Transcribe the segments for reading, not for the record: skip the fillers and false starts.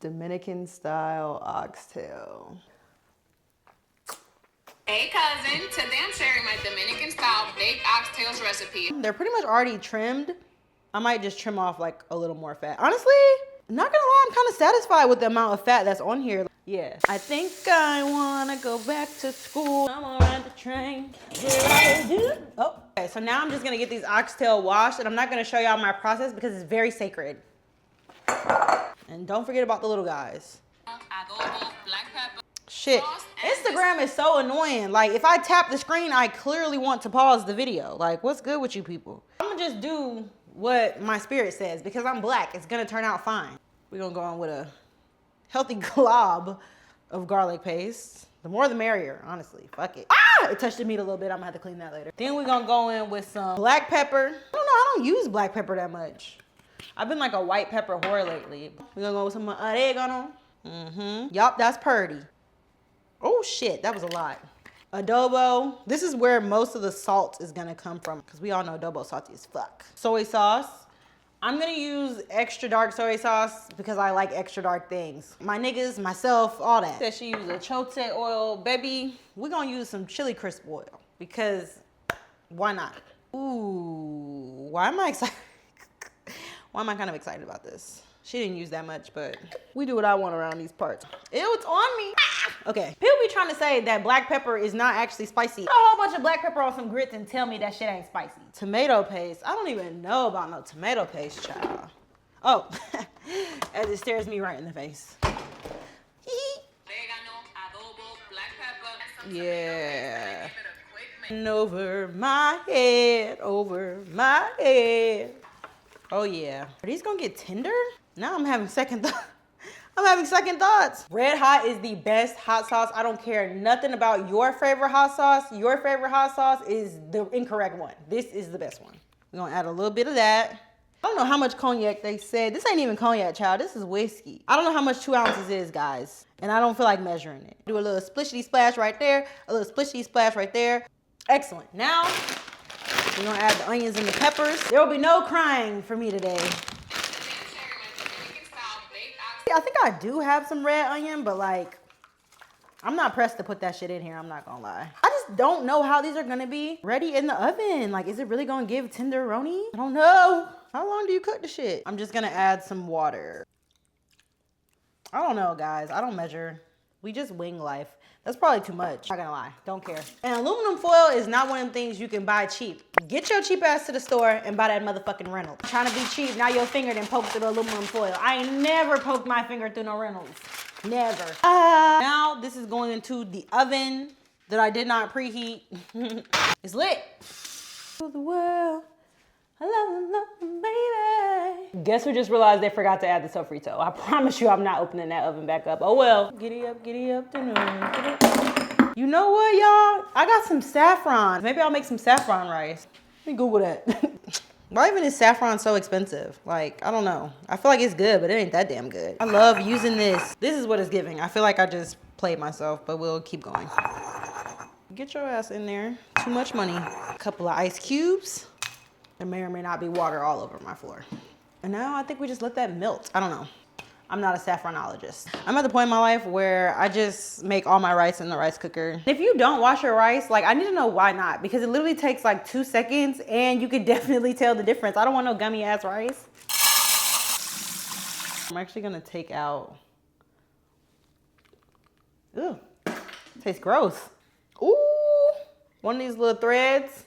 Dominican style oxtail. Hey cousin, today I'm sharing my Dominican style baked oxtails recipe. They're pretty much already trimmed. I might just trim off like a little more fat. Honestly, not gonna lie, I'm kind of satisfied with the amount of fat that's on here. Yeah, I think I wanna go back to school. I'm gonna ride the train. Oh, okay, so now I'm just gonna get these oxtail washed, and I'm not gonna show y'all my process because it's very sacred. And don't forget about the little guys. Adobo, black pepper. Shit, Instagram is so annoying. Like, if I tap the screen, I clearly want to pause the video. Like, what's good with you people? I'm gonna just do what my spirit says because I'm black. It's gonna turn out fine. We're gonna go on with a healthy glob of garlic paste. The more the merrier, honestly. Fuck it. Ah! It touched the meat a little bit. I'm gonna have to clean that later. Then we're gonna go in with some black pepper. I don't know, I don't use black pepper that much. I've been like a white pepper whore lately. We're gonna go with some oregano. Yup, that's purdy. Oh shit, that was a lot. Adobo. This is where most of the salt is gonna come from because we all know adobo salty as fuck. Soy sauce. I'm gonna use extra dark soy sauce because I like extra dark things. My niggas, myself, all that. Said she used achiote oil. Baby, we're gonna use some chili crisp oil because why not? Ooh, why am I excited? Why am I kind of excited about this? She didn't use that much, but we do what I want around these parts. Ew, it's on me. Okay, people be trying to say that black pepper is not actually spicy. Put a whole bunch of black pepper on some grits and tell me that shit ain't spicy. Tomato paste. I don't even know about no tomato paste, child. Oh, as it stares me right in the face. Oregano, adobo, black pepper. Yeah. And over my head, over my head. Oh yeah. Are these gonna get tender? Now I'm having second thoughts. I'm having second thoughts. Red Hot is the best hot sauce. I don't care nothing about your favorite hot sauce. Your favorite hot sauce is the incorrect one. This is the best one. We're gonna add a little bit of that. I don't know how much cognac they said. This ain't even cognac, child. This is whiskey. I don't know how much 2 ounces is, guys. And I don't feel like measuring it. Do a little splishity splash right there. A little splishity splash right there. Excellent. Now, we're gonna add the onions and the peppers. There will be no crying for me today. I think I do have some red onion, but like, I'm not pressed to put that shit in here. I'm not gonna lie. I just don't know how these are gonna be ready in the oven. Like, is it really gonna give tenderoni? I don't know. How long do you cook the shit? I'm just gonna add some water. I don't know, guys. I don't measure. We just wing life. That's probably too much. Not gonna lie, don't care. And aluminum foil is not one of them things you can buy cheap. Get your cheap ass to the store and buy that motherfucking Reynolds. Trying to be cheap, now your finger done poked through the aluminum foil. I ain't never poked my finger through no Reynolds. Never. Now this is going into the oven that I did not preheat. It's lit. To the world, I love baby. Guess who just realized they forgot to add the sofrito? I promise you I'm not opening that oven back up. Oh well. Giddy up to noon. You know what, y'all? I got some saffron. Maybe I'll make some saffron rice. Let me Google that. Why even is saffron so expensive? Like, I don't know. I feel like it's good, but it ain't that damn good. I love using this. This is what it's giving. I feel like I just played myself, but we'll keep going. Get your ass in there. Too much money. A couple of ice cubes. There may or may not be water all over my floor. And now I think we just let that melt. I don't know. I'm not a saffronologist. I'm at the point in my life where I just make all my rice in the rice cooker. If you don't wash your rice, like, I need to know why not, because it literally takes like 2 seconds and you could definitely tell the difference. I don't want no gummy ass rice. I'm actually gonna take out, ew, tastes gross. Ooh, one of these little threads.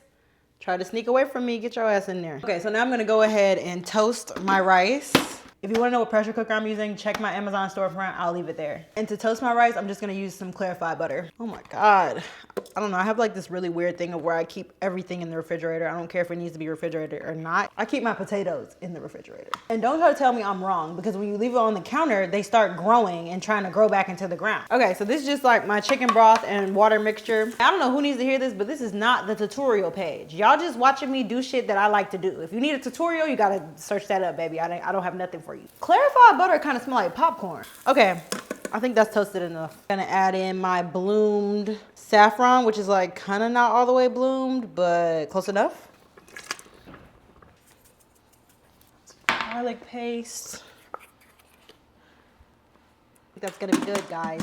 Try to sneak away from me, get your ass in there. Okay, so now I'm gonna go ahead and toast my rice. If you wanna know what pressure cooker I'm using, check my Amazon storefront, I'll leave it there. And to toast my rice, I'm just gonna use some clarified butter. Oh my God. I don't know, I have like this really weird thing of where I keep everything in the refrigerator. I don't care if it needs to be refrigerated or not. I keep my potatoes in the refrigerator. And don't try to tell me I'm wrong, because when you leave it on the counter, they start growing and trying to grow back into the ground. Okay, so this is just like my chicken broth and water mixture. I don't know who needs to hear this, but this is not the tutorial page. Y'all just watching me do shit that I like to do. If you need a tutorial, you gotta search that up, baby. I don't have nothing for you. Clarified butter kind of smell like popcorn. Okay, I think that's toasted enough. I'm gonna add in my bloomed saffron, which is like kind of not all the way bloomed, but close enough. Garlic paste. That's gonna be good, guys.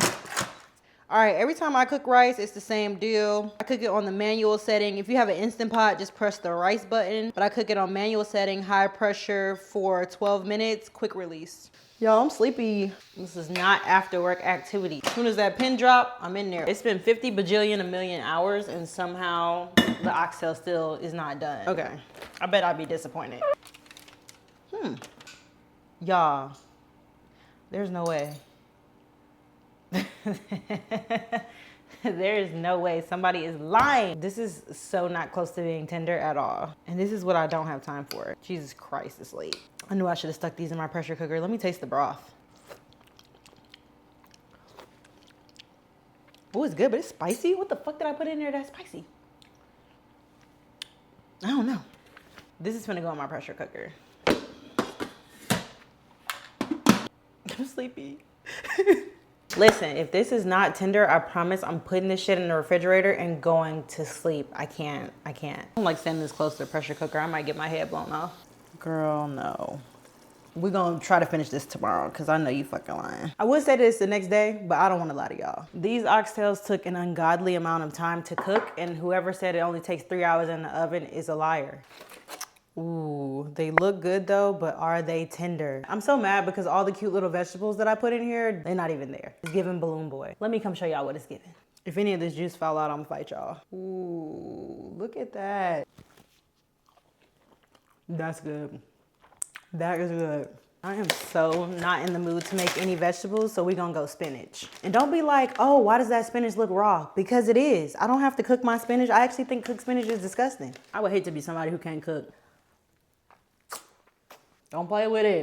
All right, every time I cook rice, it's the same deal. I cook it on the manual setting. If you have an Instant Pot, just press the rice button. But I cook it on manual setting, high pressure for 12 minutes, quick release. Yo, I'm sleepy. This is not after work activity. As soon as that pin drop, I'm in there. It's been 50 bajillion a million hours and somehow the oxtail still is not done. Okay, I bet I'd be disappointed. Y'all, there's no way. There is no way. Somebody is lying. This is so not close to being tender at all. And this is what I don't have time for. Jesus Christ, it's late. I knew I should have stuck these in my pressure cooker. Let me taste the broth. Oh, it's good, but it's spicy. What the fuck did I put in there that's spicy? I don't know. This is gonna go in my pressure cooker. I'm sleepy. Listen, if this is not tender, I promise I'm putting this shit in the refrigerator and going to sleep. I can't. I don't like standing this close to the pressure cooker. I might get my head blown off. Girl, no. We're gonna try to finish this tomorrow because I know you fucking lying. I would say this the next day, but I don't want to lie to y'all. These oxtails took an ungodly amount of time to cook, and whoever said it only takes 3 hours in the oven is a liar. Ooh, they look good though, but are they tender? I'm so mad because all the cute little vegetables that I put in here, they're not even there. It's giving Balloon Boy. Let me come show y'all what it's giving. If any of this juice fall out, I'm gonna fight y'all. Ooh, look at that. That's good. That is good. I am so not in the mood to make any vegetables, so we're gonna go spinach. And don't be like, oh, why does that spinach look raw? Because it is. I don't have to cook my spinach. I actually think cooked spinach is disgusting. I would hate to be somebody who can't cook. Don't play with it.